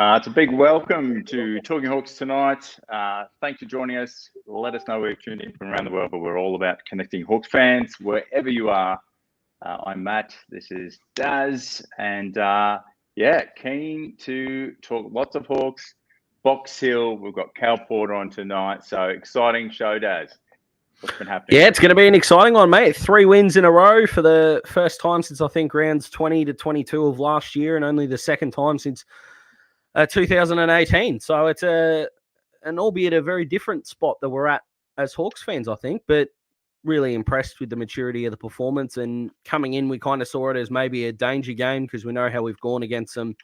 It's a big welcome to Talking Hawks tonight. Thanks for joining us. Let us know where you're tuned in from around the world, but we're all about connecting Hawks fans wherever you are. I'm Matt. This is Daz, and keen to talk lots of Hawks. Box Hill. We've got Cal Porter on tonight, so exciting show, Daz. What's been happening? Yeah, it's going to be an exciting one, mate. 3 wins in a row for the first time since I think rounds 20 to 22 of last year, and only the second time since 2018. So it's an albeit a very different spot that we're at as Hawks fans, I think, but really impressed with the maturity of the performance. And coming in, we kind of saw it as maybe a danger game because we know how we've gone against some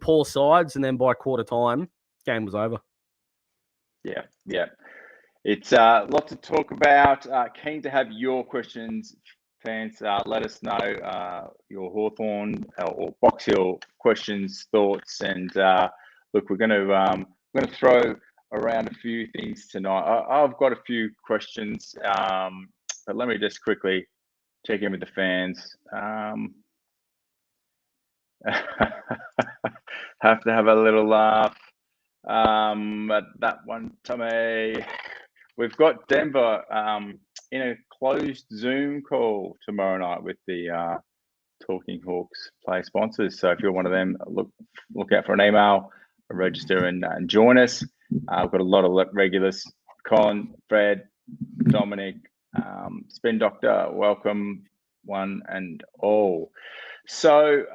poor sides, and then by quarter time, game was over. Yeah. It's a lot to talk about. Keen to have your questions, fans. Let us know your Hawthorn or Box Hill questions, thoughts, and look, we're going to throw around a few things tonight. I've got a few questions, but let me just quickly check in with the fans. Have to have a little laugh at that one, Tommy. We've got Denver in a closed Zoom call tomorrow night with the Talking Hawks play sponsors. So if you're one of them, look out for an email, register and join us. We've got a lot of regulars: Con, Fred, Dominic, Spin Doctor. Welcome, one and all. So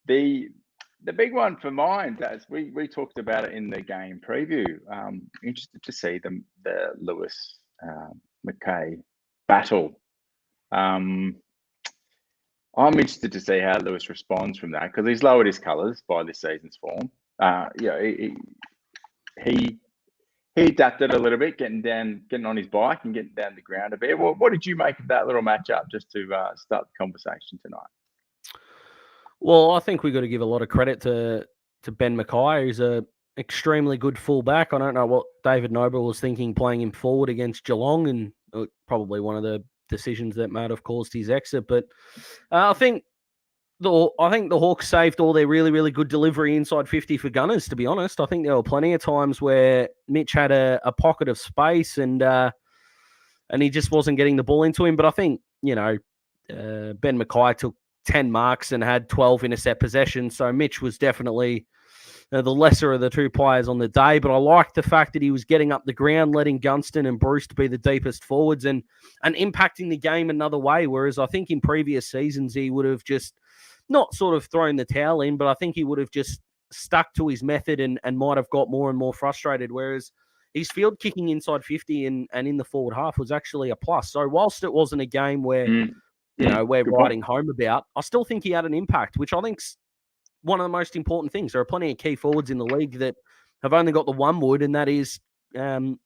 the big one for mine, as we talked about it in the game preview. Interested to see the Lewis McKay battle. I'm interested to see how Lewis responds from that, because he's lowered his colours by this season's form. He adapted a little bit, getting on his bike and getting down the ground a bit. What did you make of that little matchup, just to start the conversation tonight? Well, I think we've got to give a lot of credit to Ben McKay, who's an extremely good fullback. I don't know what David Noble was thinking playing him forward against Geelong, and probably one of the decisions that might have caused his exit. But I think the Hawks saved all their really, really good delivery inside 50 for Gunners, to be honest. I think there were plenty of times where Mitch had a pocket of space and he just wasn't getting the ball into him. But I think, Ben McKay took 10 marks and had 12 intercept possessions. So Mitch was definitely the lesser of the two players on the day. But I liked the fact that he was getting up the ground, letting Gunston and Bruce to be the deepest forwards and impacting the game another way. Whereas I think in previous seasons, he would have just not sort of thrown the towel in, but I think he would have just stuck to his method and might have got more and more frustrated. Whereas his field kicking inside 50 and in the forward half was actually a plus. So whilst it wasn't a game where we're writing home about, I still think he had an impact, which I think's one of the most important things. There are plenty of key forwards in the league that have only got the one wood, and that is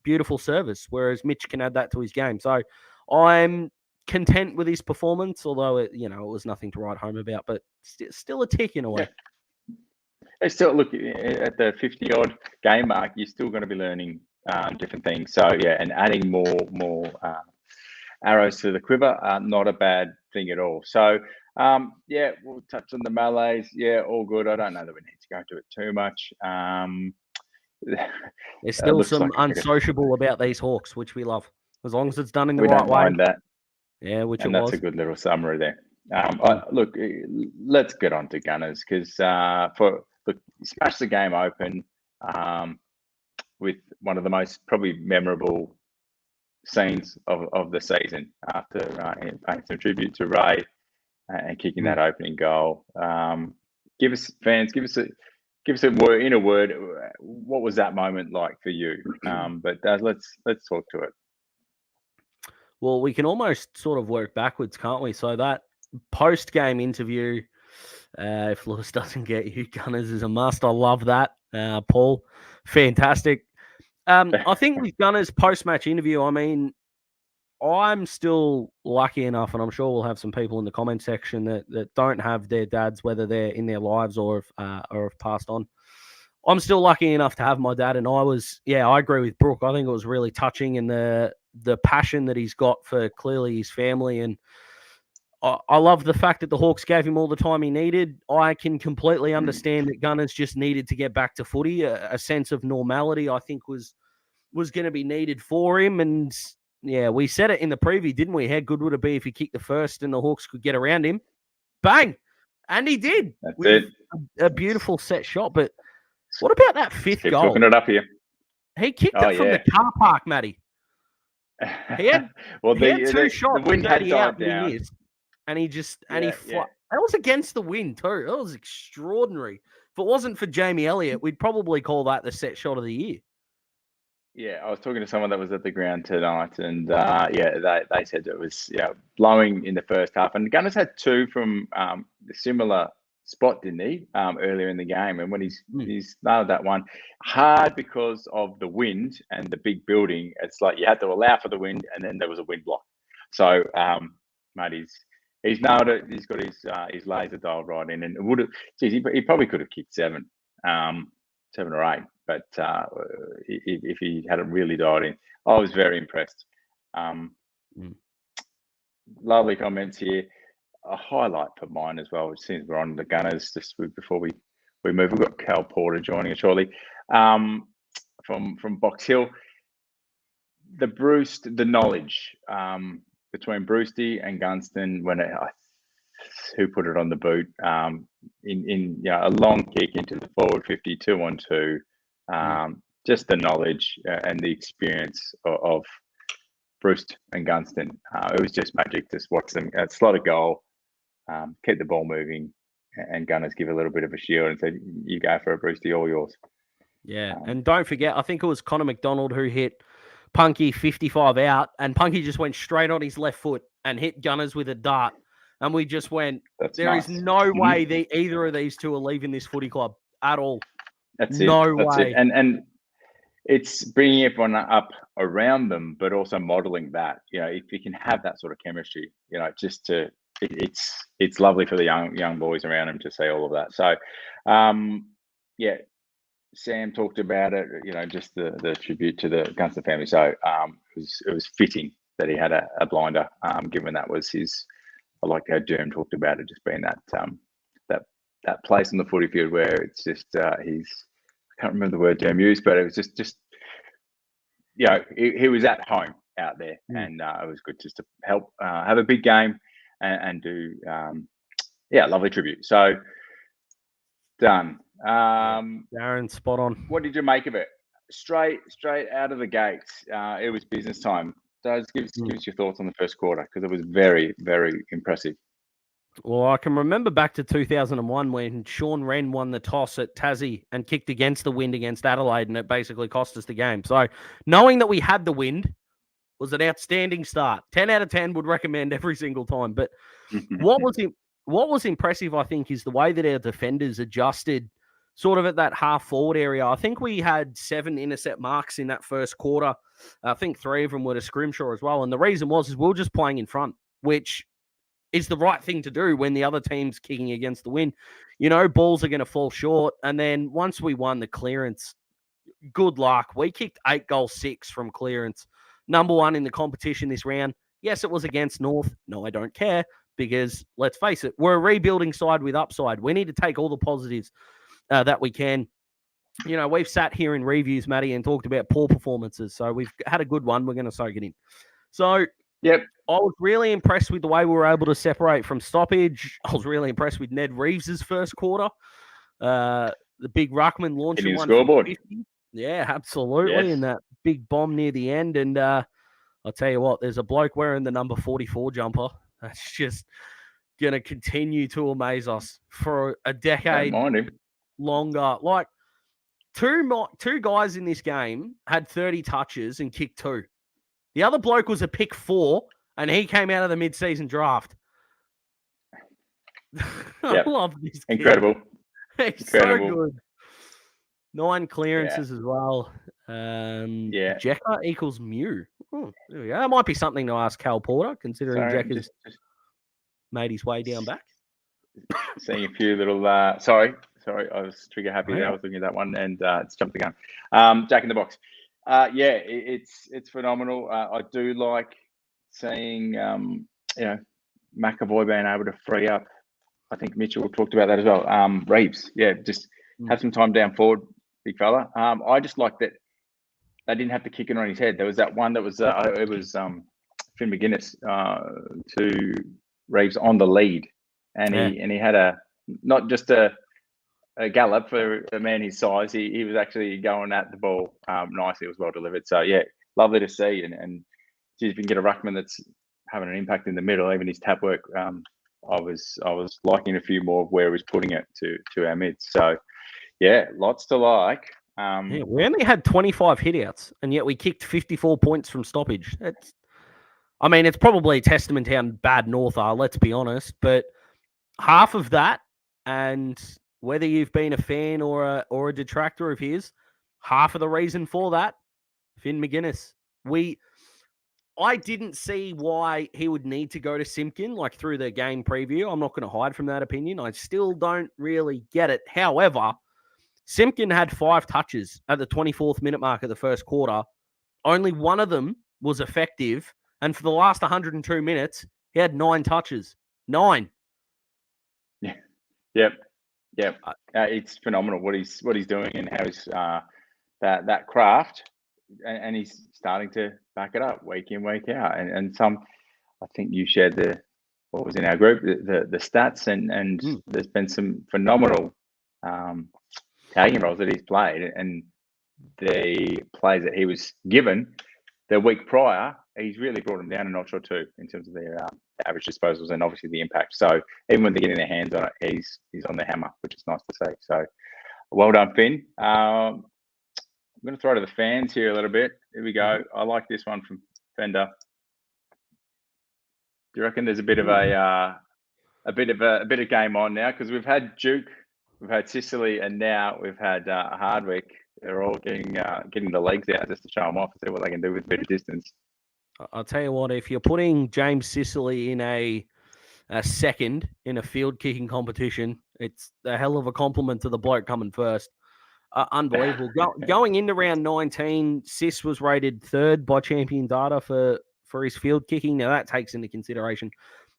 beautiful service, whereas Mitch can add that to his game. So I'm content with his performance, although it was nothing to write home about, but still a tick in a way. Yeah. Still, look, at the 50-odd game mark, you're still going to be learning different things. So, and adding more arrows to the quiver, not a bad thing at all. So, we'll touch on the melees. Yeah, all good. I don't know that we need to go into it too much. There's still some unsociable about these Hawks, which we love, as long as it's done in the right way. We don't mind that. Yeah, and that's a good little summary there. Look, let's get on to Gunners, because smash the game open with one of the most probably memorable scenes of the season, after paying some tribute to Ray and kicking that opening goal. Give us a word, in a word, what was that moment like for you? But let's talk to it. Well, we can almost sort of work backwards, can't we? So that post-game interview, if Lewis doesn't get you, Gunners is a must. I love that, Paul. Fantastic. I think with Gunners' post-match interview, I mean, I'm still lucky enough, and I'm sure we'll have some people in the comment section that don't have their dads, whether they're in their lives or have passed on. I'm still lucky enough to have my dad, and I agree with Brooke. I think it was really touching, and the passion that he's got for clearly his family. And I love the fact that the Hawks gave him all the time he needed. I can completely understand that Gunners just needed to get back to footy. A sense of normality, I think, was going to be needed for him. And yeah, we said it in the preview, didn't we? How good would it be if he kicked the first and the Hawks could get around him? Bang! And he did. That's with it. A beautiful set shot. But what about that fifth Keep goal? talking it up here. He kicked it from the car park, Matty. He had, well, he had two shots. The wind had died down. down. And he just, That was against the wind too. That was extraordinary. If it wasn't for Jamie Elliott, we'd probably call that the set shot of the year. Yeah, I was talking to someone that was at the ground tonight, and they said it was blowing in the first half. And Gunners had two from a similar spot, didn't he? Earlier in the game, and when he's nailed that one hard because of the wind and the big building, it's like you had to allow for the wind, and then there was a wind block. So, mate, he's nailed it. He's got his laser dial right in, and it would have. Geez, he probably could have kicked 7 or 8. But if he hadn't really dialed in, I was very impressed. Lovely comments here. A highlight for mine as well, which seems we're on the Gunners just before we move. We've got Cal Porter joining us shortly from Box Hill. The knowledge between Brewsty and Gunston when who put it on the boot in a long kick into the forward 50, 2-on-2. Just the knowledge and the experience of Bruce and Gunston. It was just magic to watch them slot a goal, keep the ball moving, and Gunners give a little bit of a shield and say, "You go for it, Brucey, all yours." Yeah, and don't forget, I think it was Connor McDonald who hit Punky 55 out, and Punky just went straight on his left foot and hit Gunners with a dart. And we just went, There is no way either of these two are leaving this footy club at all. That's way. It. And it's bringing everyone up around them, but also modeling that. If you can have that sort of chemistry, it's lovely for the young boys around him to see all of that. So, Sam talked about it. Just the tribute to the Gunston family. So it was fitting that he had a blinder, given that was his. I like how Derm talked about it, just being that place on the footy field where it's just I can't remember the word Derm used, but it was just he was at home out there, and it was good just to help have a big game and do lovely tribute. So done. Darren, spot on. What did you make of it? Straight out of the gates, it was business time. Does give us your thoughts on the first quarter, because it was very, very impressive. Well, I can remember back to 2001 when Sean Wren won the toss at Tassie and kicked against the wind against Adelaide, and it basically cost us the game. So knowing that we had the wind was an outstanding start. 10 out of 10 would recommend every single time. But what was impressive, I think, is the way that our defenders adjusted sort of at that half-forward area. I think we had 7 intercept marks in that first quarter. I think 3 of them were to Scrimshaw as well. And the reason was we were just playing in front, which is the right thing to do when the other team's kicking against the wind. Balls are going to fall short. And then once we won the clearance, good luck. We kicked 8-6 from clearance. Number 1 in the competition this round. Yes, it was against North. No, I don't care, because let's face it, we're a rebuilding side with upside. We need to take all the positives that we can. We've sat here in reviews, Matty, and talked about poor performances. So we've had a good one. We're going to soak it in. So, yep. I was really impressed with the way we were able to separate from stoppage. I was really impressed with Ned Reeves's first quarter. The big ruckman launching one scoreboard. 50. Yeah, absolutely. Yes. And that big bomb near the end. And I'll tell you what, there's a bloke wearing the number 44 jumper. That's just going to continue to amaze us for a decade. Don't mind him. Longer. Like, two guys in this game had 30 touches and kicked 2. The other bloke was a pick 4, and he came out of the mid-season draft. I love this kid. Incredible. He's so good. 9 clearances as well. Jecker equals Mew. Oh, there we go. That might be something to ask Cal Porter, considering Jecker's just made his way down back. Seeing a few little... Sorry, I was trigger happy there. I was looking at that one, and it's jumped the gun. Jack in the Box. It's phenomenal. I do like seeing McAvoy being able to free up. I think Mitchell talked about that as well. Reeves, just have some time down forward, big fella. I just like that they didn't have to kick it on his head. There was that one that was it was Finn McGuinness to Reeves on the lead, and he had not just a gallop for a man his size. He was actually going at the ball nicely. It was well delivered. So lovely to see. And if you can get a ruckman that's having an impact in the middle, even his tap work, I was liking a few more of where he was putting it to our mids. So lots to like. We only had 25 hitouts, and yet we kicked 54 points from stoppage. It's probably a testament to how bad North are, let's be honest. But half of that, and whether you've been a fan or a detractor of his, half of the reason for that, Finn McGuinness. I didn't see why he would need to go to Simpkin, like through the game preview. I'm not going to hide from that opinion. I still don't really get it. However, Simpkin had 5 touches at the 24th minute mark of the first quarter. Only one of them was effective. And for the last 102 minutes, he had 9 touches. 9. Yeah. Yep. It's phenomenal what he's doing and how he's that craft, and he's starting to back it up week in, week out. And some, I think you shared what was in our group, the stats, and there's been some phenomenal tagging roles that he's played, and the plays that he was given the week prior, he's really brought them down a notch or two in terms of their average disposals and obviously the impact. So even when they're getting their hands on it, he's on the hammer, which is nice to see. So well done, Finn. I'm going to throw to the fans here a little bit. Here we go. I like this one from Fender. Do you reckon there's a bit of a bit of game on now? Because we've had Duke, we've had Sicily, and now we've had Hardwick. They're all getting the legs out just to show them off and see what they can do with a bit of distance. I'll tell you what, if you're putting James Sicily in a second in a field kicking competition, it's a hell of a compliment to the bloke coming first. Unbelievable. Going into round 19, Sis was rated 3rd by Champion Data for his field kicking. Now, that takes into consideration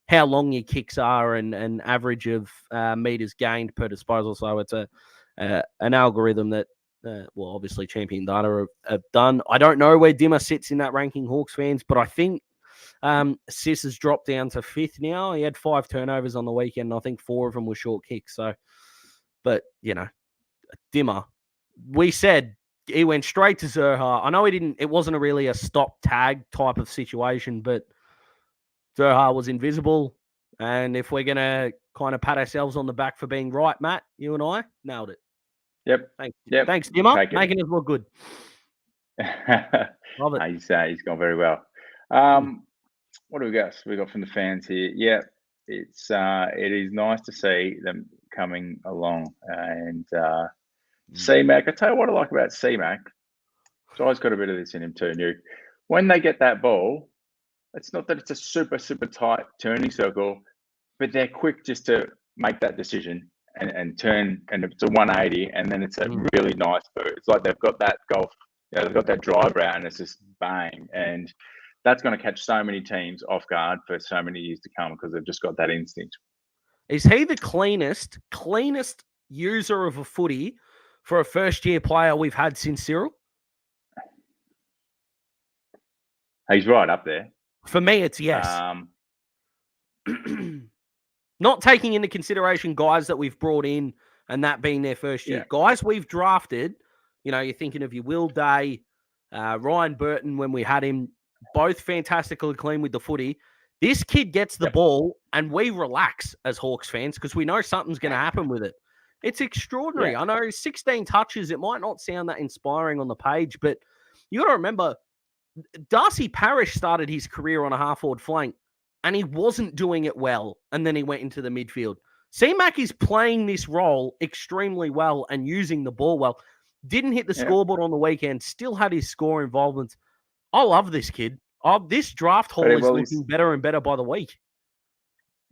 how long your kicks are and average of meters gained per disposal. So it's an algorithm that, obviously Champion Data have done. I don't know where Dimmer sits in that ranking, Hawks fans, but I think Sis has dropped down to 5th now. He had 5 turnovers on the weekend, and I think 4 of them were short kicks. So, but, Dimmer, we said he went straight to Zerha. I know it wasn't really a stop tag type of situation, but Zerha was invisible. And if we're going to kind of pat ourselves on the back for being right, Matt, you and I nailed it. Yep. Thanks, Dimmer. Making us look good. Love it. He's gone very well. What do we got? We got from the fans here. Yeah, it is nice to see them coming along. And C-Mac, I tell you what I like about C-Mac. Jai's got a bit of this in him too, Nuke. When they get that ball, it's not that it's a super, super tight turning circle, but they're quick just to make that decision and turn, and it's a 180, and then it's a really nice boot. It's like they've got that golf, they've got that drive route, and it's just bang. And that's going to catch so many teams off guard for so many years to come because they've just got that instinct. Is he the cleanest user of a footy for a first-year player we've had since Cyril? He's right up there. For me, it's yes. Not taking into consideration guys that we've brought in and that being their first year. Guys we've drafted, you're thinking of your Will Day, Ryan Burton when we had him, both fantastically clean with the footy. This kid gets the ball and we relax as Hawks fans because we know something's going to happen with it. It's extraordinary. I know 16 touches, it might not sound that inspiring on the page, but you got to remember, Darcy Parish started his career on a half-forward flank and he wasn't doing it well, and then he went into the midfield. C-Mac is playing this role extremely well and using the ball well. Didn't hit the scoreboard on the weekend, still had his score involvements. I love this kid. This draft haul is looking better and better by the week.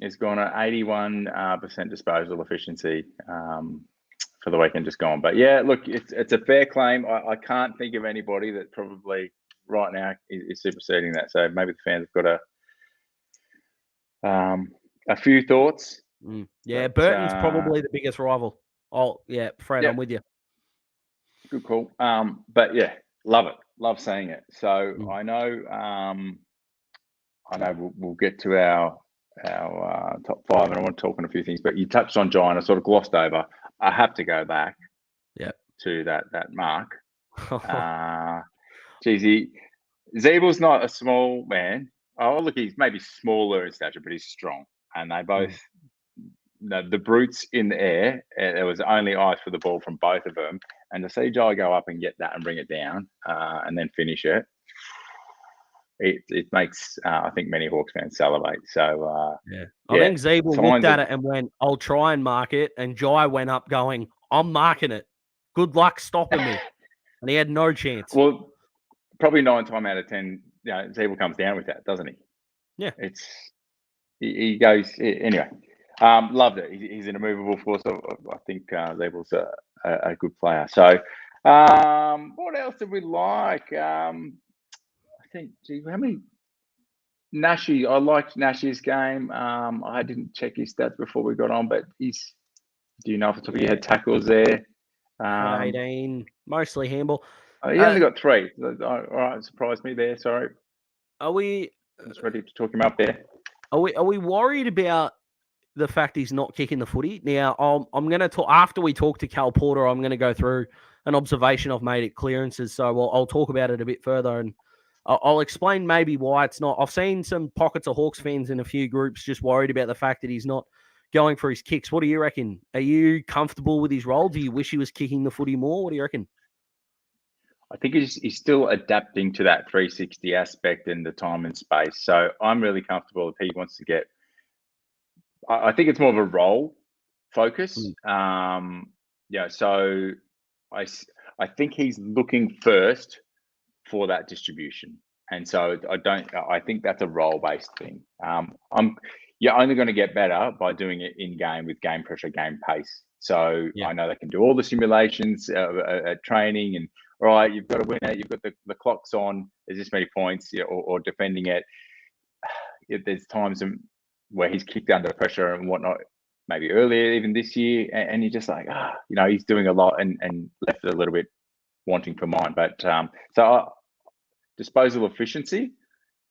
He's gone at 81% disposal efficiency for the weekend just gone. But yeah, look, it's a fair claim. I can't think of anybody that probably right now is superseding that. So maybe the fans have got A few thoughts. Yeah, but, Burton's probably the biggest rival. Oh, yeah, Fred, I'm with you. Good call. But yeah, love it. Love seeing it. So I know we'll get to our top five, and I want to talk on a few things. But you touched on Giant. I sort of glossed over. I have to go back. To that mark. Zeebel's not a small man. Oh, look, he's maybe smaller in stature, but he's strong. And they both, the brutes in the air, there was only eyes for the ball from both of them. And to see Jai go up and get that and bring it down and then finish it, it makes, I think, many Hawks fans salivate. So, I think Zeeble looked at it and went, I'll try and mark it. And Jai went up going, I'm marking it. Good luck stopping me. And he had no chance. Well, probably 9 times out of 10, Zeeble comes down with that, doesn't he? Yeah. He goes anyway. Loved it. He's an immovable force. I think Zeeble's a good player. So, what else did we like? I think, how many? Nashi. I liked Nashi's game. I didn't check his stats before we got on, but do you know off the top of your head tackles there? 18, mostly handball. He only got 3. All right, surprised me there. Sorry. Are we? I was ready to talk him up there. Are we worried about the fact he's not kicking the footy? Now, I'm going to talk after we talk to Cal Porter. I'm going to go through an observation I've made at clearances, so I'll talk about it a bit further, and I'll explain maybe why it's not. I've seen some pockets of Hawks fans in a few groups just worried about the fact that he's not going for his kicks. What do you reckon? Are you comfortable with his role? Do you wish he was kicking the footy more? What do you reckon? I think he's still adapting to that 360 aspect in the time and space. So I'm really comfortable if he wants to get. I think it's more of a role focus. So I think he's looking first for that distribution, and so I think that's a role based thing. You're only going to get better by doing it in game with game pressure, game pace. So I know they can do all the simulations at training, and all right, you've got to win it. You've got the clock's on. There's this many points, or defending it. There's times where he's kicked under pressure and whatnot, maybe earlier even this year, and you're just like, he's doing a lot and left it a little bit wanting for mine. But disposal efficiency,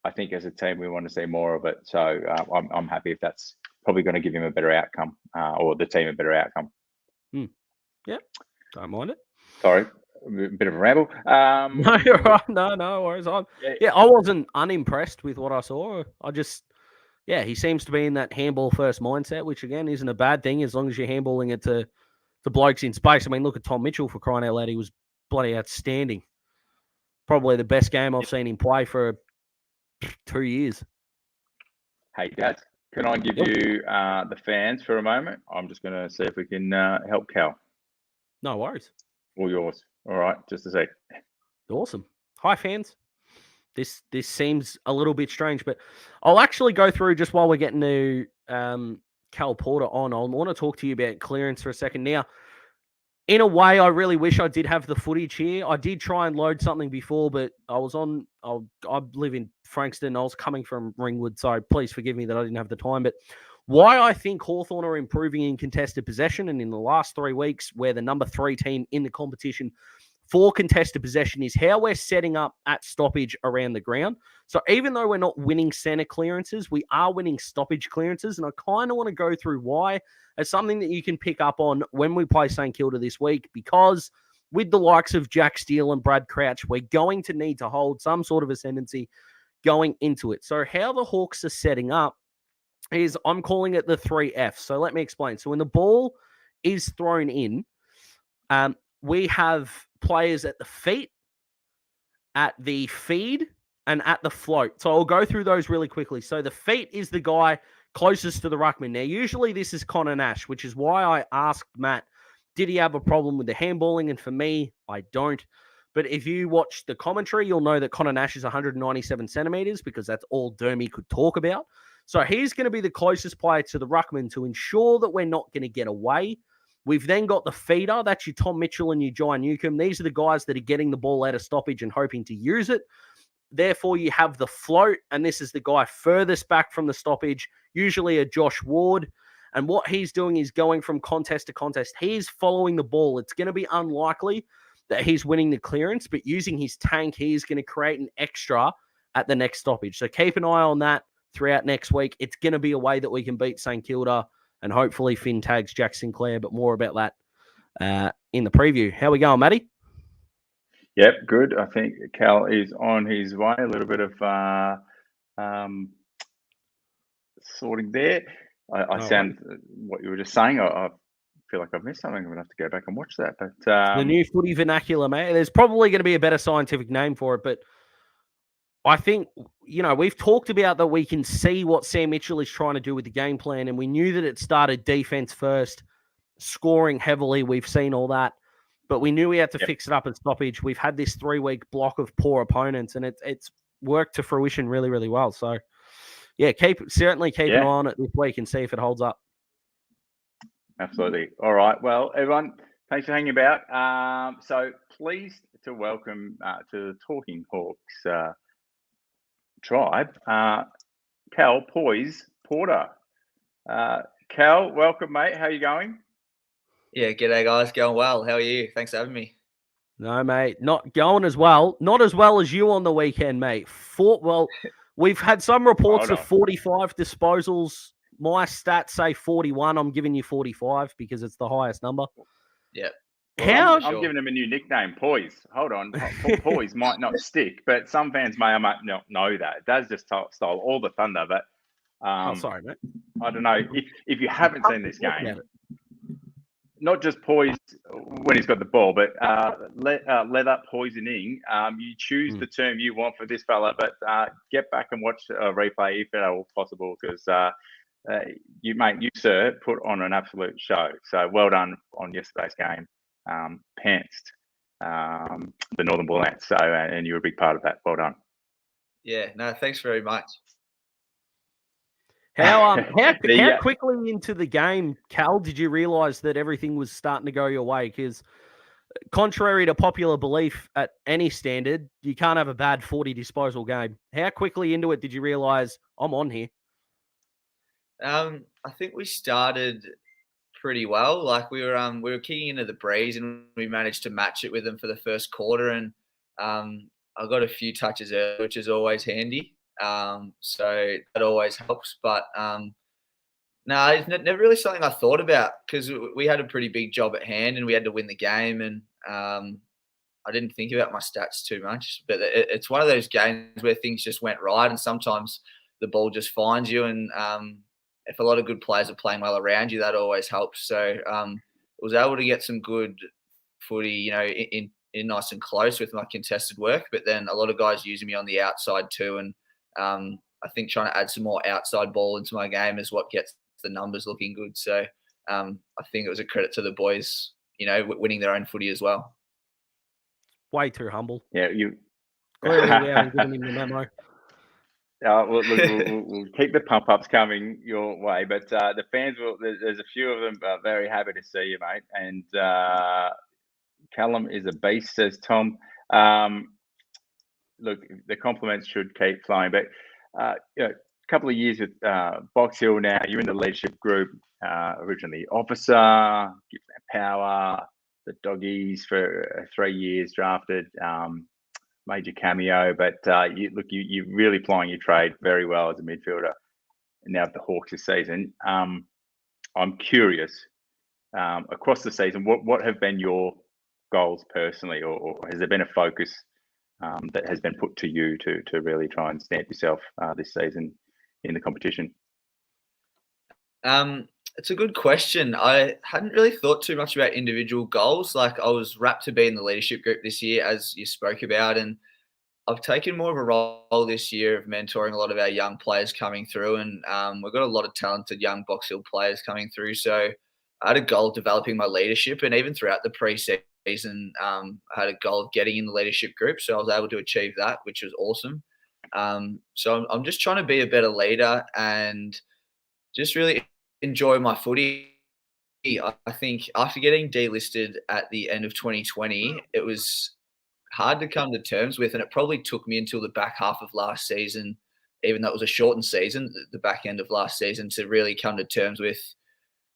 I think as a team we want to see more of it. So I'm happy if that's probably going to give him a better outcome, or the team a better outcome. Yeah, don't mind it. Sorry, a bit of a ramble. No, you're right. No worries. I wasn't unimpressed with what I saw. He seems to be in that handball first mindset, which again isn't a bad thing as long as you're handballing it to the blokes in space. I mean, look at Tom Mitchell, for crying out loud. He was bloody outstanding. Probably the best game I've seen him play for 2 years. Hey, Dad, can I give you the fans for a moment? I'm just going to see if we can help Cal. No worries. All yours. All right, just a sec. Awesome. Hi, fans. This seems a little bit strange, but I'll actually go through just while we're getting to Cal Porter on. I want to talk to you about clearance for a second. Now, in a way, I really wish I did have the footage here. I did try and load something before, but I live in Frankston. I was coming from Ringwood, so please forgive me that I didn't have the time. But why I think Hawthorn are improving in contested possession, and in the last 3 weeks, we're the number 3 team in the competition for contested possession, is how we're setting up at stoppage around the ground. So even though we're not winning center clearances, we are winning stoppage clearances. And I kind of want to go through why as something that you can pick up on when we play St Kilda this week, because with the likes of Jack Steele and Brad Crouch, we're going to need to hold some sort of ascendancy going into it. So how the Hawks are setting up is, I'm calling it the 3Fs. So let me explain. So when the ball is thrown in, we have players at the feet, at the feed, and at the float. So I'll go through those really quickly. So the feet is the guy closest to the ruckman. Now, usually this is Connor Nash, which is why I asked Matt, did he have a problem with the handballing? And for me, I don't. But if you watch the commentary, you'll know that Connor Nash is 197 centimeters, because that's all Dermy could talk about. So he's going to be the closest player to the ruckman to ensure that we're not going to get away. We've then got the feeder. That's your Tom Mitchell and your Jai Newcomb. These are the guys that are getting the ball out of stoppage and hoping to use it. therefore you have the float, and this is the guy furthest back from the stoppage, usually a Josh Ward. And what he's doing is going from contest to contest. He's following the ball. It's going to be unlikely that he's winning the clearance, but using his tank, he's going to create an extra at the next stoppage. So keep an eye on that throughout next week. It's going to be a way that we can beat St Kilda, and hopefully Finn tags Jack Sinclair, but more about that in the preview. How we going, Matty? Yep, good. I think Cal is on his way. A little bit of sorting there. I sound what you were just saying. I feel like I've missed something. I'm going to have to go back and watch that. But the new footy vernacular, mate. There's probably going to be a better scientific name for it, but I think, we've talked about that we can see what Sam Mitchell is trying to do with the game plan, and we knew that it started defense first, scoring heavily. We've seen all that, but we knew we had to fix it up at stoppage. We've had this 3-week block of poor opponents, and it's worked to fruition really, really well. So, yeah, certainly keep an eye on it this week and see if it holds up. Absolutely. All right. Well, everyone, thanks for hanging about. So pleased to welcome to the Talking Hawks tribe, Cal Poise Porter. Cal, welcome, mate. How are you going? Yeah, g'day, guys. Going well. How are you? Thanks for having me. No, mate, not going as well. Not as well as you on the weekend, mate. We've had some reports of 45 disposals. My stats say 41. I'm giving you 45 because it's the highest number. Yeah. Well, I'm giving him a new nickname, Poise. Hold on. Poise might not stick, but some fans may or might not know that. It does just stole all the thunder. But sorry, mate. I don't know. If you haven't seen this game, not just poise when he's got the ball, but leather poisoning. You choose the term you want for this fella, but get back and watch a replay if at all possible, because you, sir, put on an absolute show. So well done on yesterday's game. Pantsed the Northern Bullants. So, and you're a big part of that. Well done. Yeah, no, thanks very much. How quickly into the game, Cal, did you realise that everything was starting to go your way? Because contrary to popular belief at any standard, you can't have a bad 40 disposal game. How quickly into it did you realise I'm on here? I think we started pretty well. Like we were kicking into the breeze, and we managed to match it with them for the first quarter. And I got a few touches early, which is always handy. So that always helps. But no, it's never really something I thought about, because we had a pretty big job at hand and we had to win the game. And I didn't think about my stats too much. But it's one of those games where things just went right, and sometimes the ball just finds you. And if a lot of good players are playing well around you, that always helps. So was able to get some good footy, in nice and close with my contested work. But then a lot of guys using me on the outside too. And I think trying to add some more outside ball into my game is what gets the numbers looking good. So I think it was a credit to the boys, winning their own footy as well. Way too humble. Yeah, you clearly we haven't given him the memo. We'll keep the pump ups coming your way, but the fans will. There's a few of them very happy to see you, mate. And Callum is a beast, says Tom. Look, the compliments should keep flowing, but a couple of years with Box Hill now. You're in the leadership group. Originally officer, Gives That Power, the Doggies for 3 years, drafted. Major cameo, but you're really plying your trade very well as a midfielder. And now the Hawks this season. I'm curious, across the season, what have been your goals personally, or has there been a focus that has been put to you to really try and stamp yourself this season in the competition? It's a good question. I hadn't really thought too much about individual goals. Like, I was rapt to be in the leadership group this year, as you spoke about, and I've taken more of a role this year of mentoring a lot of our young players coming through, and we've got a lot of talented young Box Hill players coming through. So I had a goal of developing my leadership, and even throughout the pre-season, I had a goal of getting in the leadership group. So I was able to achieve that, which was awesome. So I'm just trying to be a better leader and just really enjoy my footy. I think after getting delisted at the end of 2020, it was hard to come to terms with, and it probably took me until the back half of last season, even though it was a shortened season, the back end of last season, to really come to terms with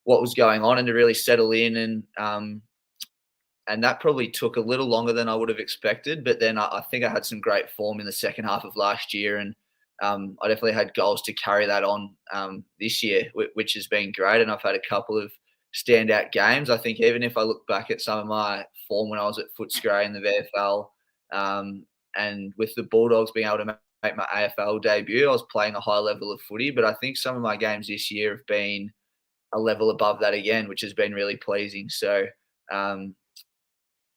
what was going on and to really settle in. And that probably took a little longer than I would have expected. But then I think I had some great form in the second half of last year, and I definitely had goals to carry that on this year, which has been great. And I've had a couple of standout games. I think even if I look back at some of my form when I was at Footscray in the VFL, and with the Bulldogs being able to make my AFL debut, I was playing a high level of footy. But I think some of my games this year have been a level above that again, which has been really pleasing. So,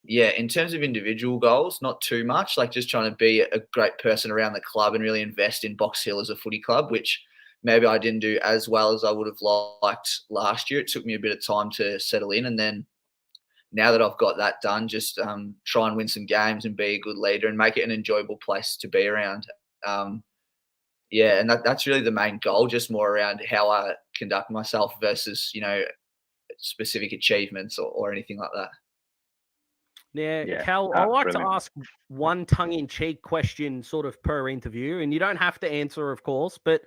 yeah, in terms of individual goals, not too much, like just trying to be a great person around the club and really invest in Box Hill as a footy club, which maybe I didn't do as well as I would have liked last year. It took me a bit of time to settle in. And then now that I've got that done, just try and win some games and be a good leader and make it an enjoyable place to be around. Yeah, and that's really the main goal, just more around how I conduct myself versus, specific achievements or anything like that. Now, Yeah. Cal, I like Brilliant. to ask one tongue-in-cheek question sort of per interview, and you don't have to answer, of course, but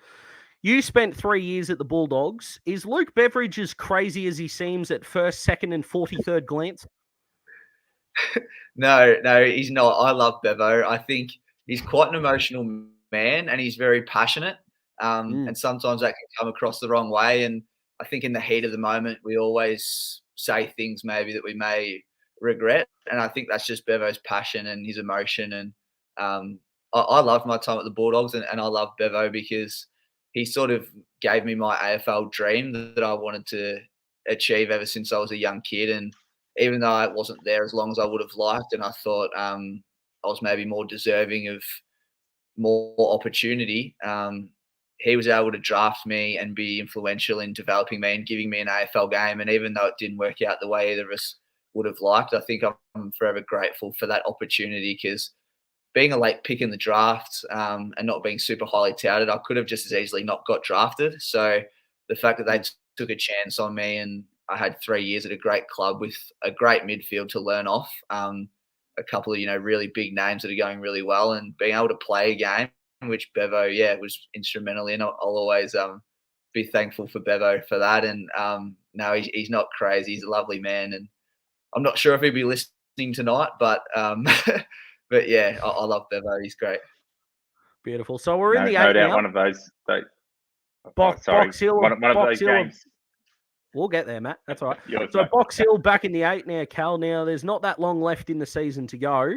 you spent 3 years at the Bulldogs. Is Luke Beveridge as crazy as he seems at first, second, and 43rd glance? No, he's not. I love Bevo. I think he's quite an emotional man, and he's very passionate. And sometimes that can come across the wrong way. And I think in the heat of the moment, we always say things maybe that we may regret. And I think that's just Bevo's passion and his emotion. And I loved my time at the Bulldogs, and I love Bevo because he sort of gave me my AFL dream that I wanted to achieve ever since I was a young kid. And even though I wasn't there as long as I would have liked, and I thought I was maybe more deserving of more opportunity, he was able to draft me and be influential in developing me and giving me an AFL game. And even though it didn't work out the way either of us would have liked, I think I'm forever grateful for that opportunity, because being a late pick in the draft and not being super highly touted, I could have just as easily not got drafted. So the fact that they took a chance on me, and I had 3 years at a great club with a great midfield to learn off, a couple of, really big names that are going really well, and being able to play a game, which Bevo, was instrumental in. I'll always be thankful for Bevo for that. And no, he's not crazy. He's a lovely man, and I'm not sure if he'll be listening tonight, but but yeah, I love Bevo. He's great. Beautiful. So we're in the no eight doubt now. one of those. Box Hill. One of those games. We'll get there, Matt. That's all right. Yours, So mate. Box Hill back in the 8 now, Cal. Now, there's not that long left in the season to go.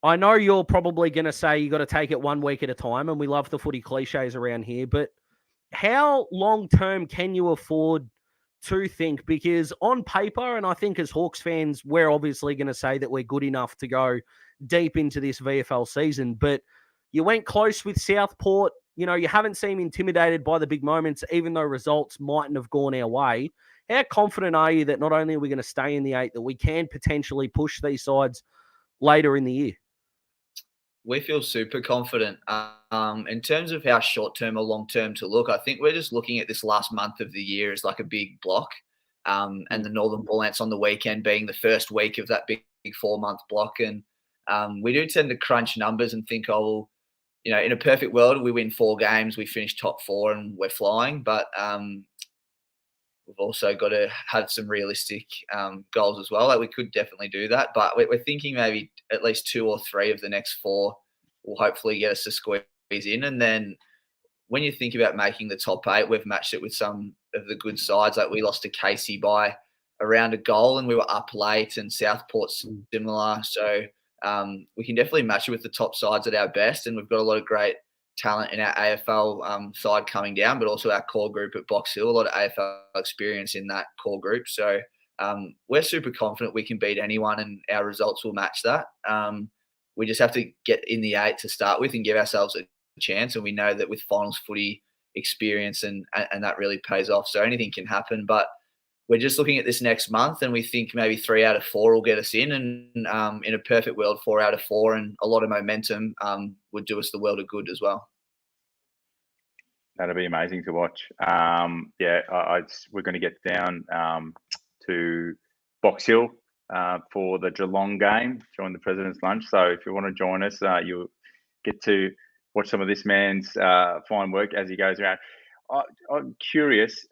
I know you're probably going to say you got to take it 1 week at a time, and we love the footy cliches around here, but how long-term can you afford to think? Because on paper, and I think as Hawks fans, we're obviously going to say that we're good enough to go deep into this VFL season, but you went close with Southport. You haven't seemed intimidated by the big moments, even though results mightn't have gone our way. How confident are you that not only are we going to stay in the 8, that we can potentially push these sides later in the year? We feel super confident. In terms of how short-term or long-term to look, I think we're just looking at this last month of the year as like a big block, and the Northern Bullants on the weekend being the first week of that big 4-month block. And we do tend to crunch numbers and think, in a perfect world, we win 4 games, we finish top 4 and we're flying. But we've also got to have some realistic goals as well. Like, we could definitely do that, but we're thinking maybe at least 2 or 3 of the next 4 will hopefully get us to squeeze in. And then when you think about making the top 8, we've matched it with some of the good sides. Like, we lost to Casey by around a goal, and we were up late, and Southport's similar. So we can definitely match it with the top sides at our best, and we've got a lot of great talent in our AFL side coming down, but also our core group at Box Hill, a lot of AFL experience in that core group. So we're super confident we can beat anyone, and our results will match that. We just have to get in the 8 to start with and give ourselves a chance, and we know that with finals footy experience and that really pays off. So anything can happen, but we're just looking at this next month, and we think maybe 3 out of 4 will get us in. And in a perfect world, 4 out of 4 and a lot of momentum would do us the world of good as well. That'll be amazing to watch. We're going to get down to Box Hill for the Geelong game during the President's Lunch. So if you want to join us, you'll get to watch some of this man's fine work as he goes around. I'm curious,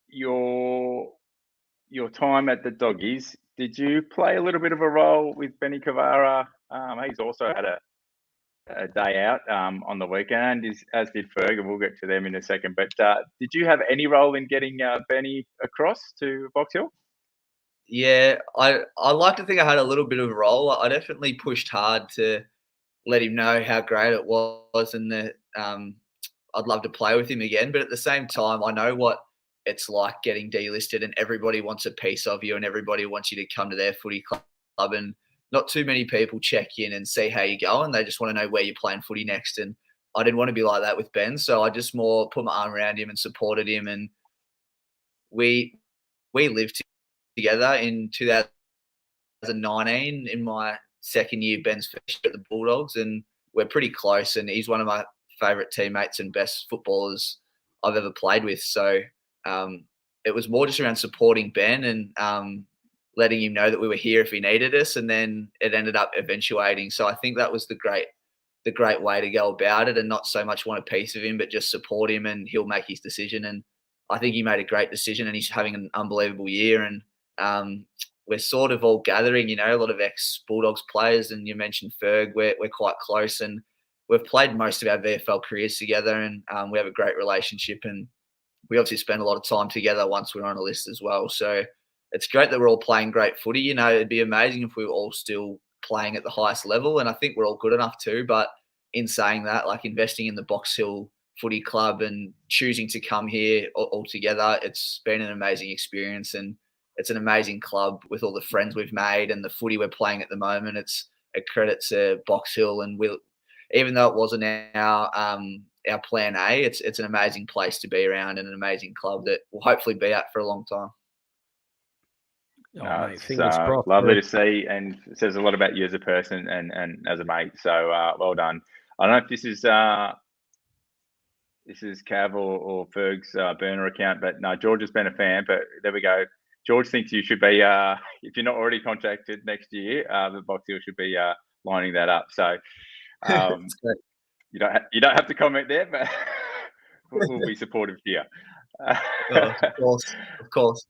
your time at the Doggies, did you play a little bit of a role with Benny Cavara? He's also had a day out on the weekend, as did Ferg, and we'll get to them in a second. But did you have any role in getting Benny across to Box Hill? Yeah, I like to think I had a little bit of a role. I definitely pushed hard to let him know how great it was and that I'd love to play with him again. But at the same time, I know what it's like getting delisted and everybody wants a piece of you and everybody wants you to come to their footy club, and not too many people check in and see how you go, and they just want to know where you're playing footy next. And I didn't want to be like that with Ben, so I just more put my arm around him and supported him. And we lived together in 2019 in my second year. Ben's first year at the Bulldogs, and we're pretty close. And he's one of my favourite teammates and best footballers I've ever played with. So it was more just around supporting Ben and letting him know that we were here if he needed us, and then it ended up eventuating. So I think that was the great way to go about it, and not so much want a piece of him, but just support him and he'll make his decision. And I think he made a great decision, and he's having an unbelievable year. And we're sort of all gathering, a lot of ex-Bulldogs players, and you mentioned Ferg, we're quite close, and we've played most of our VFL careers together, and we have a great relationship, and we obviously spend a lot of time together once we're on a list as well. So it's great that we're all playing great footy. It'd be amazing if we were all still playing at the highest level, and I think we're all good enough too. But in saying that, like investing in the Box Hill Footy Club and choosing to come here all together, it's been an amazing experience, and it's an amazing club with all the friends we've made and the footy we're playing at the moment. It's a credit to Box Hill, and even though it wasn't our plan A, it's an amazing place to be around and an amazing club that we'll hopefully be at for a long time. Mate, It's fingers crossed, lovely to see, and it says a lot about you as a person and as a mate. So well done. I don't know if this is Cav or Ferg's burner account, but no, George has been a fan. But there we go. George thinks you should be, if you're not already contracted next year, the Box Hill should be lining that up. So you don't have to comment there, but we'll be supportive here. Of course.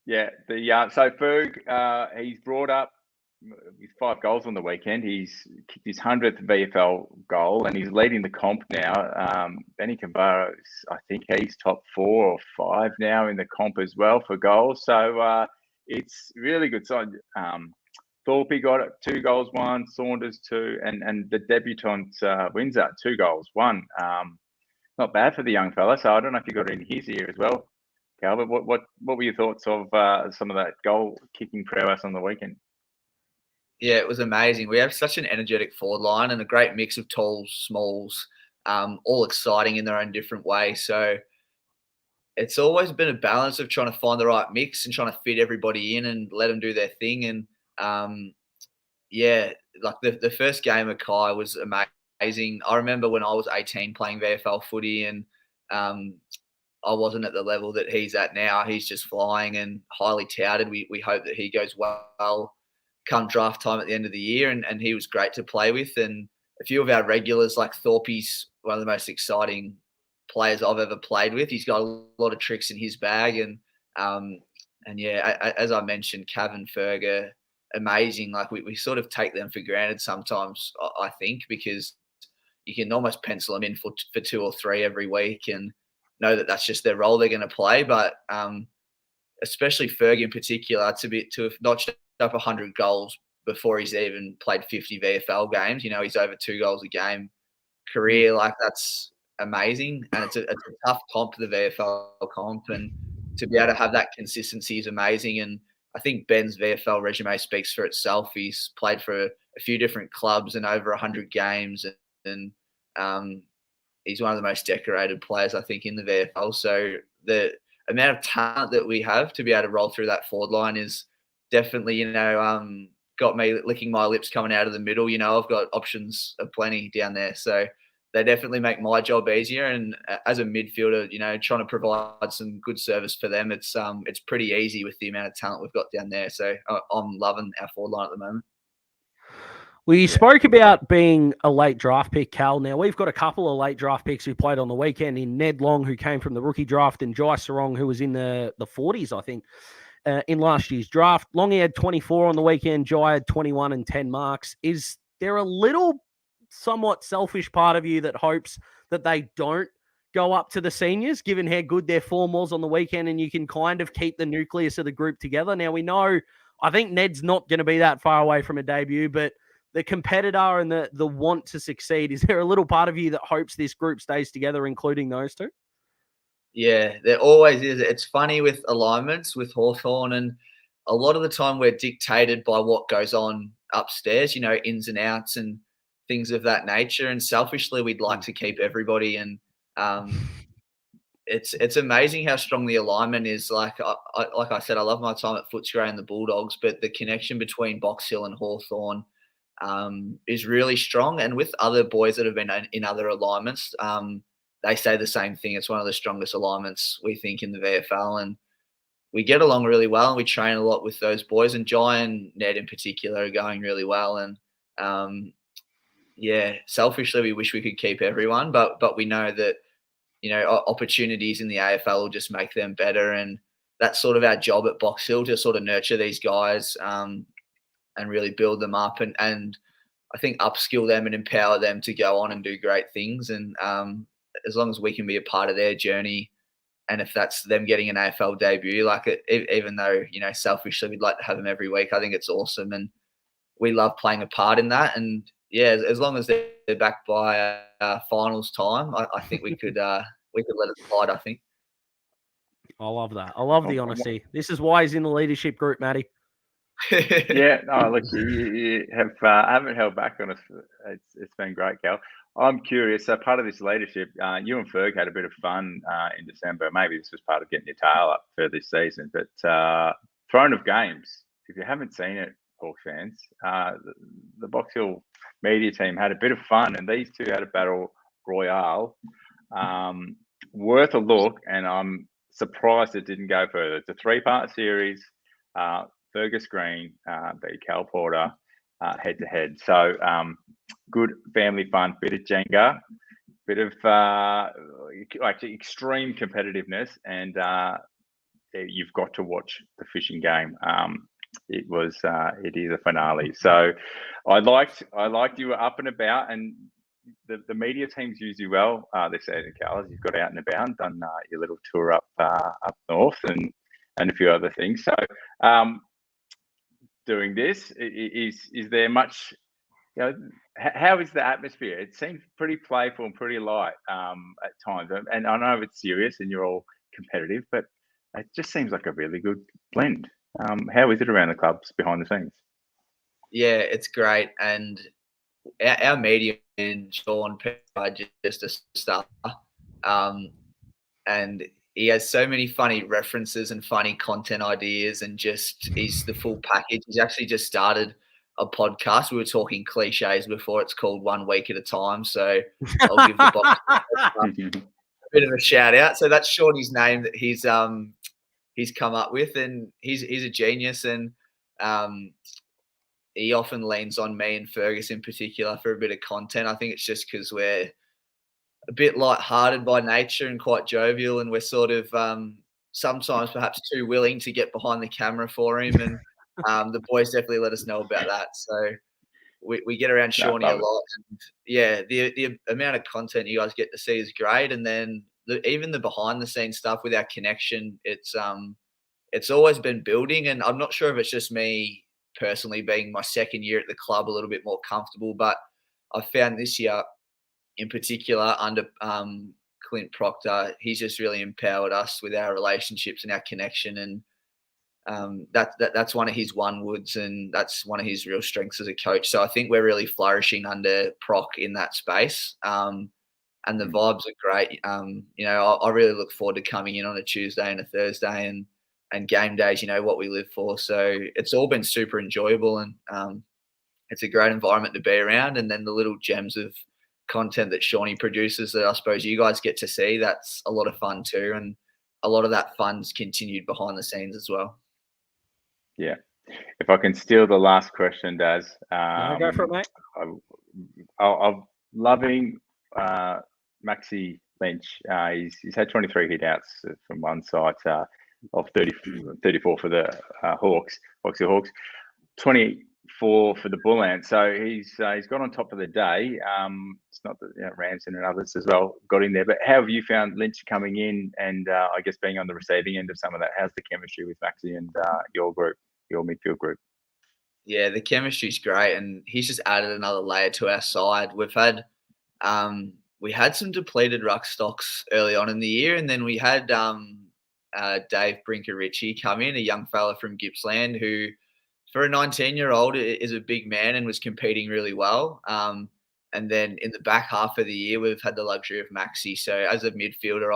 Yeah, so Ferg, he's brought up with 5 goals on the weekend. He's kicked his 100th VFL goal, and he's leading the comp now. Benny Cavara, I think he's top 4 or 5 now in the comp as well for goals. So it's really good sign. Thorpe got it, 2 goals, 1. Saunders 2, and the debutant Windsor 2 goals, 1. Not bad for the young fella. So I don't know if you got it in his ear as well, Calvin. What were your thoughts of some of that goal kicking prowess on the weekend? Yeah, it was amazing. We have such an energetic forward line and a great mix of talls, smalls, all exciting in their own different way. So it's always been a balance of trying to find the right mix and trying to fit everybody in and let them do their thing. And like the first game of McKay was amazing. I remember when I was 18 playing VFL footy, and I wasn't at the level that he's at now. He's just flying and highly touted. We hope that he goes well come draft time at the end of the year, and he was great to play with. And a few of our regulars, like Thorpe's one of the most exciting players I've ever played with. He's got a lot of tricks in his bag, and yeah, as I mentioned, Cav and Ferg are amazing. Like we sort of take them for granted sometimes, I think, because you can almost pencil them in for 2 or 3 every week and know that that's just their role they're going to play. But especially Ferg in particular, to have notched up 100 goals before he's even played 50 VFL games. He's over 2 goals a game career. Like, that's amazing. And it's a tough comp, the VFL comp. And to be able to have that consistency is amazing. And I think Ben's VFL resume speaks for itself. He's played for a few different clubs and over 100 games. And he's one of the most decorated players, I think, in the VFL. So the amount of talent that we have to be able to roll through that forward line is definitely, got me licking my lips coming out of the middle. I've got options aplenty down there. So they definitely make my job easier. And as a midfielder, trying to provide some good service for them, it's pretty easy with the amount of talent we've got down there. So I'm loving our forward line at the moment. Well, you spoke about being a late draft pick, Cal. Now, we've got a couple of late draft picks who played on the weekend in Ned Long, who came from the rookie draft, and Jai Sarong, who was in the 40s, I think, in last year's draft. Longy had 24 on the weekend. Jai had 21 and 10 marks. Is there a little somewhat selfish part of you that hopes that they don't go up to the seniors, given how good their form was on the weekend, and you can kind of keep the nucleus of the group together? Now, we know, I think Ned's not going to be that far away from a debut, but the competitor and the want to succeed, is there a little part of you that hopes this group stays together, including those two? Yeah, there always is. It's funny with alignments with Hawthorn, and a lot of the time we're dictated by what goes on upstairs, ins and outs and things of that nature. And selfishly, we'd like to keep everybody. And it's amazing how strong the alignment is. Like I said, I love my time at Footscray and the Bulldogs, but the connection between Box Hill and Hawthorn is really strong. And with other boys that have been in other alignments, they say the same thing. It's one of the strongest alignments, we think, in the VFL. And we get along really well, and we train a lot with those boys. And Jai and Ned in particular are going really well. And selfishly, we wish we could keep everyone, but we know that opportunities in the AFL will just make them better, and that's sort of our job at Box Hill, to sort of nurture these guys and really build them up, and I think upskill them and empower them to go on and do great things. And as long as we can be a part of their journey, and if that's them getting an AFL debut, even though selfishly we'd like to have them every week, I think it's awesome, and we love playing a part in that. And as long as they're back by finals time, I think we could let it slide, I think. I love that. I love the honesty. This is why he's in the leadership group, Matty. Yeah, no, look, you haven't held back on us. It's been great, Cal. I'm curious. So part of this leadership, you and Ferg had a bit of fun in December. Maybe this was part of getting your tail up for this season. But Throne of Games, if you haven't seen it, Hawks fans, the Box Hill media team had a bit of fun, and these two had a battle royale. Worth a look, and I'm surprised it didn't go further. It's a 3-part series. Fergus Green beat Cal Porter head to head. So good family fun, bit of Jenga, bit of actually extreme competitiveness, and you've got to watch the fishing game. It is a finale. So I liked you were up and about, and the media teams use you well this season, Cal. You've got out and about, done your little tour up north and a few other things. So doing this, is there much, how is the atmosphere? It seems pretty playful and pretty light at times, and I know it's serious and you're all competitive, but it just seems like a really good blend. How is it around the clubs behind the scenes? Yeah, it's great. And our media and Sean are just a star. And he has so many funny references and funny content ideas, and he's the full package. He's actually just started a podcast. We were talking cliches before. It's called 1 Week at a Time. So I'll give the box a bit of a shout out. So that's Shorty's name that he's come up with, and he's a genius. And he often leans on me and Fergus in particular for a bit of content. I think it's just because we're a bit light-hearted by nature and quite jovial, and we're sort of sometimes perhaps too willing to get behind the camera for him. And the boys definitely let us know about that. So we get around Shawnee a lot. And the amount of content you guys get to see is great. And then even the behind-the-scenes stuff with our connection, it's always been building. And I'm not sure if it's just me personally being my second year at the club a little bit more comfortable, but I found this year in particular under Clint Proctor, he's just really empowered us with our relationships and our connection. And that's one of his one-woods, and that's one of his real strengths as a coach. So I think we're really flourishing under Proc in that space. And the vibes are great. I really look forward to coming in on a Tuesday and a Thursday and game days, what we live for. So it's all been super enjoyable, and it's a great environment to be around. And then the little gems of content that Shawnee produces that I suppose you guys get to see. That's a lot of fun too, and a lot of that fun's continued behind the scenes as well. Yeah. If I can steal the last question, Daz. No, go for it, mate. I'm loving Maxi Lynch. He's had 23 hit outs from one side of 34 for the Hawks, Box Hill Hawks, 24 for the Bullants. So he's got on top of the day. It's not that Ramsden and others as well got in there. But how have you found Lynch coming in and I guess being on the receiving end of some of that? How's the chemistry with Maxi and your group, your midfield group? Yeah, the chemistry's great, and he's just added another layer to our side. We had some depleted ruck stocks early on in the year, and then we had Dave Brinker-Ritchie come in, a young fella from Gippsland who, for a 19-year-old, is a big man and was competing really well. And then in the back half of the year, we've had the luxury of Maxi. So as a midfielder,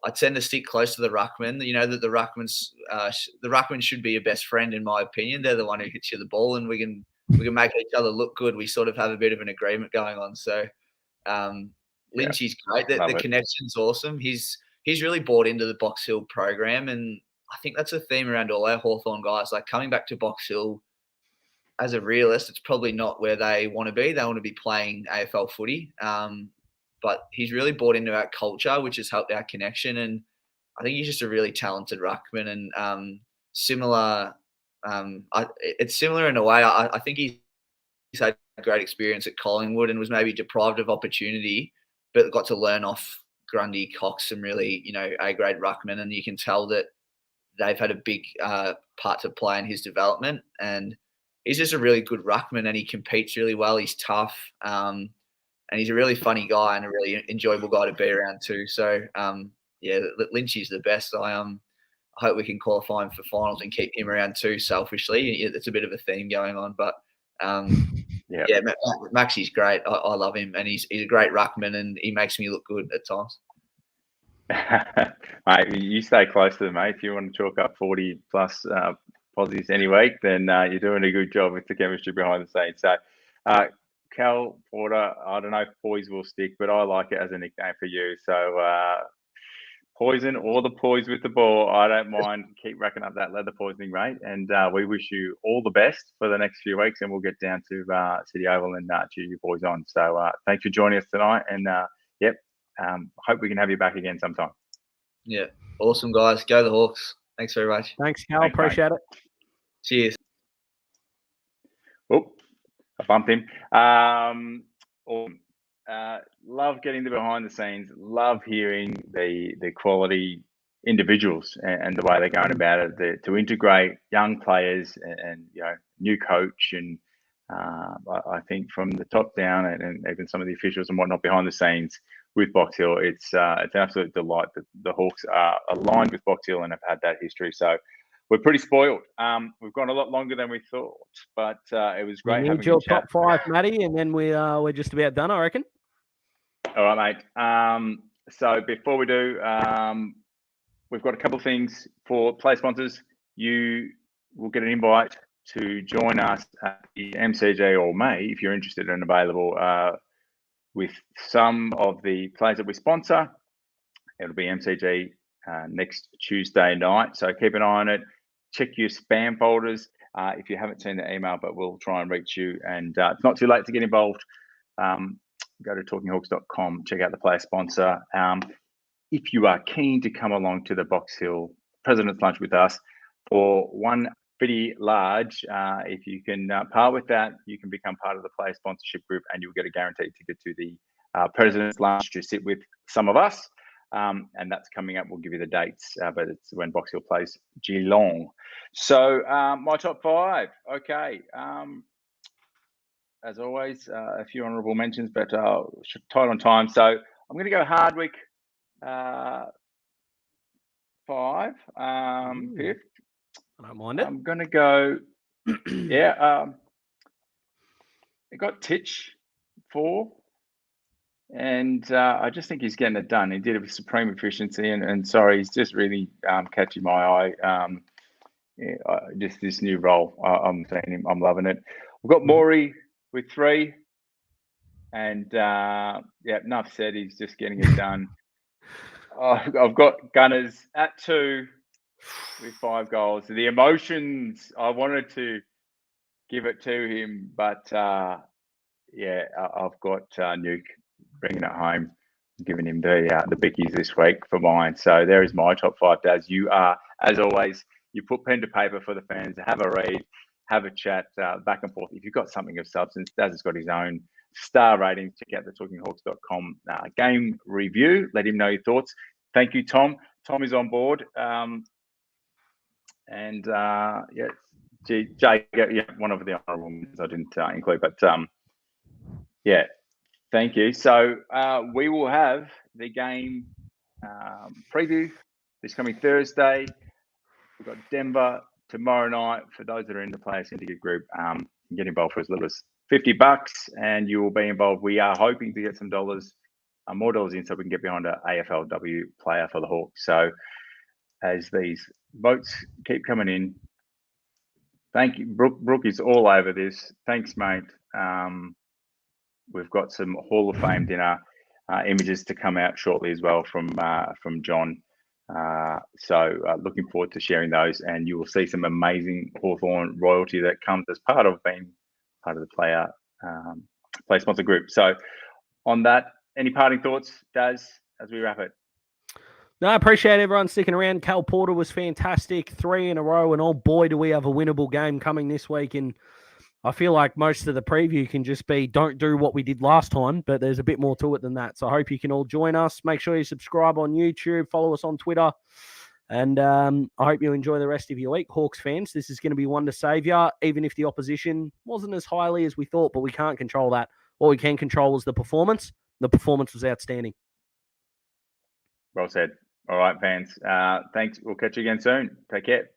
I tend to stick close to the ruckman. You know that the ruckman should be your best friend, in my opinion. They're the one who hits you the ball, and we can make each other look good. We sort of have a bit of an agreement going on. So Lynchy's great. The connection's awesome. He's really bought into the Box Hill program, and I think that's a theme around all our Hawthorn guys. Like coming back to Box Hill, as a realist, it's probably not where they want to be. They want to be playing AFL footy. But he's really bought into our culture, which has helped our connection. And I think he's just a really talented ruckman and similar. It's similar in a way. I think he's had a great experience at Collingwood and was maybe deprived of opportunity, but got to learn off Grundy, Cox, some really, A-grade ruckman. And you can tell that they've had a big part to play in his development. And he's just a really good ruckman and he competes really well. He's tough. And he's a really funny guy and a really enjoyable guy to be around too. So, Lynchy's the best. I hope we can qualify him for finals and keep him around too, selfishly. It's a bit of a theme going on. But, Maxi's great. I love him. And he's a great ruckman and he makes me look good at times. Mate, you stay close to them, mate. If you want to chalk up 40 plus positives any week, then you're doing a good job with the chemistry behind the scenes. So, Cal Porter, I don't know if Poise will stick, but I like it as a nickname for you. So Poison or the Poise with the ball, I don't mind. Keep racking up that leather poisoning rate. And we wish you all the best for the next few weeks. And we'll get down to City Oval and cheer you boys on. So thanks for joining us tonight. And hope we can have you back again sometime. Yeah. Awesome, guys. Go the Hawks. Thanks very much. Thanks, Cal. Appreciate it. Cheers. Oh, I bumped him. Awesome. Love getting the behind the scenes. Love hearing the quality individuals and the way they're going about it. To integrate young players and new coach and I think from the top down and even some of the officials and whatnot behind the scenes with Box Hill, it's an absolute delight that the Hawks are aligned with Box Hill and have had that history. So we're pretty spoiled. We've gone a lot longer than we thought, but it was great having your a chat. top five, Matty, and then we're just about done, I reckon. All right, mate. So before we do, we've got a couple of things for play sponsors. You will get an invite to join us at the MCG or May, if you're interested and available, with some of the players that we sponsor. It'll be MCG next Tuesday night. So keep an eye on it. Check your spam folders if you haven't seen the email, but we'll try and reach you. And it's not too late to get involved. Go to talkinghawks.com, check out the player sponsor. If you are keen to come along to the Box Hill President's Lunch with us for one pretty large, if you can part with that, you can become part of the player sponsorship group and you'll get a guaranteed ticket to the President's Lunch to sit with some of us. And that's coming up. We'll give you the dates, but it's when Box Hill plays Geelong. So my top five. Okay. As always, a few honourable mentions, but tight on time. So I'm going to go Hardwick 5, fifth. I don't mind it. I'm going to go, I got Titch 4. And I just think he's getting it done. He did it with supreme efficiency. And sorry, he's just really catching my eye. Just this new role. I'm seeing him. I'm loving it. We've got Morey with 3. And enough said. He's just getting it done. I've got Gunners at 2 with 5 goals. The emotions, I wanted to give it to him, but I've got Nuke bringing it home, giving him the bickies this week for mine. So there is my top 5, Daz. You are, as always, you put pen to paper for the fans, have a read, have a chat back and forth. If you've got something of substance, Daz has got his own star ratings. Check out the talkinghawks.com game review. Let him know your thoughts. Thank you, Tom. Tom is on board. Jay, one of the honourable mentions I didn't include, but thank you. So we will have the game preview this coming Thursday. We've got Denver tomorrow night. For those that are in the Player Syndicate group, you can get involved for as little as $50, and you will be involved. We are hoping to get some dollars, more dollars in, so we can get behind an AFLW player for the Hawks. So as these votes keep coming in, thank you. Brooke is all over this. Thanks, mate. We've got some Hall of Fame dinner images to come out shortly as well from John. So looking forward to sharing those, and you will see some amazing Hawthorn royalty that comes as part of being part of the player sponsor group. So on that, any parting thoughts, Daz, as we wrap it? No, I appreciate everyone sticking around. Cal Porter was fantastic, 3 in a row, and oh boy, do we have a winnable game coming this week. And I feel like most of the preview can just be don't do what we did last time, but there's a bit more to it than that. So I hope you can all join us. Make sure you subscribe on YouTube, follow us on Twitter, and I hope you enjoy the rest of your week, Hawks fans. This is going to be one to save you, even if the opposition wasn't as highly as we thought, but we can't control that. All we can control is the performance. The performance was outstanding. Well said. All right, fans. Thanks. We'll catch you again soon. Take care.